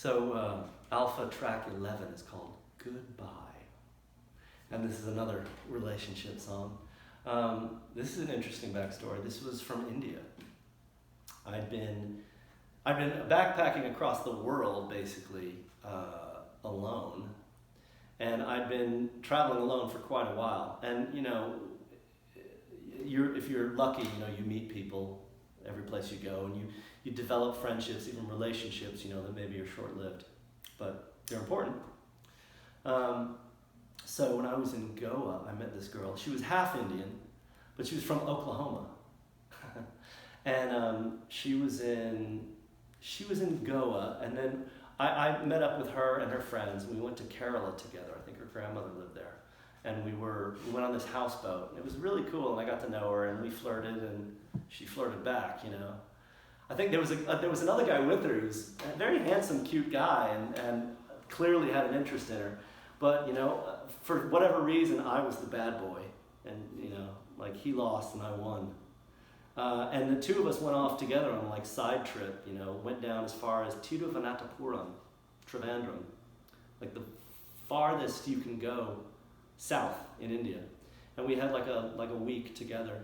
So Alpha track 11 is called Goodbye. And this is another relationship song. This is an interesting backstory. This was from India. I'd been backpacking across the world, basically, alone. And I'd been traveling alone for quite a while. And, you know, if you're lucky, you know, you meet people every place you go, and you develop friendships, even relationships, you know, that maybe are short-lived, but they're important. So when I was in Goa, I met this girl. She was half Indian, but she was from Oklahoma. And she was in Goa, and then I met up with her and her friends, and we went to Kerala together. I think her grandmother lived there. And we went on this houseboat. It was really cool, and I got to know her, and we flirted, and she flirted back, you know. I think there was another guy with her who was a very handsome, cute guy, and clearly had an interest in her. But, you know, for whatever reason, I was the bad boy. And, you know, like, he lost and I won. And the two of us went off together on, like, side trip, you know, went down as far as Thiruvananthapuram, Trivandrum, like the farthest you can go south in India. And we had like a week together.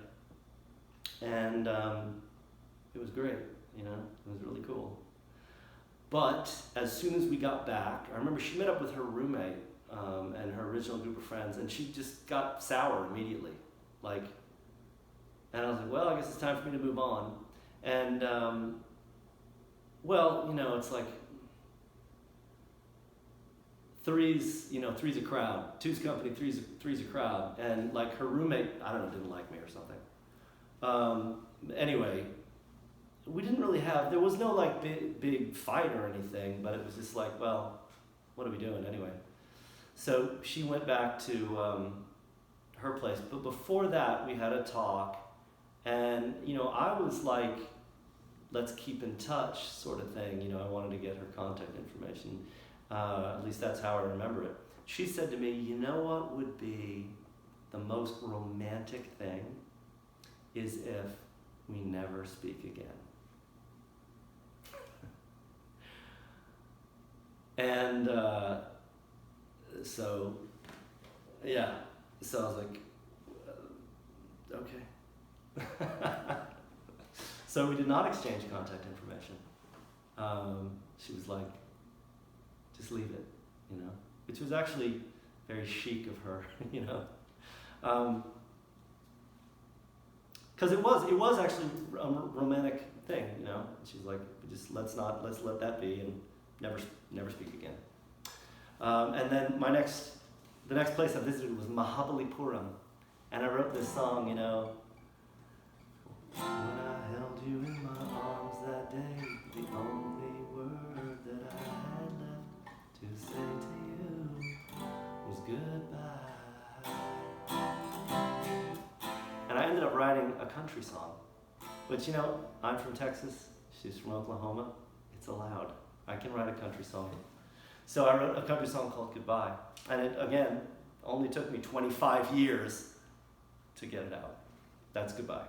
And it was great, you know, it was really cool. But as soon as we got back, I remember she met up with her roommate and her original group of friends, and she just got sour immediately. Like, and I was like, well, I guess it's time for me to move on. And, well, you know, it's like, three's a crowd. Two's company, three's a crowd. And like her roommate, I don't know, didn't like me or something. Anyway, we didn't really there was no like big fight or anything, but it was just like, well, what are we doing anyway? So she went back to her place. But before that, we had a talk. And, you know, I was like, let's keep in touch sort of thing. You know, I wanted to get her contact information. At least that's how I remember it. She said to me, you know what would be the most romantic thing is if we never speak again. And so, yeah, so I was like, okay. So we did not exchange contact information. She was like, just leave it, you know, which was actually very chic of her, you know, because it was actually a romantic thing, you know. She's like, just let's let that be and never speak again. And then the next place I visited was Mahabalipuram, and I wrote this song, you know. When I held you in my arms that day, the only word that I had left to say to you was goodbye. And I ended up writing a country song, which, you know, I'm from Texas, she's from Oklahoma, it's allowed. I can write a country song. So I wrote a country song called Goodbye. And it, again, only took me 25 years to get it out. That's Goodbye.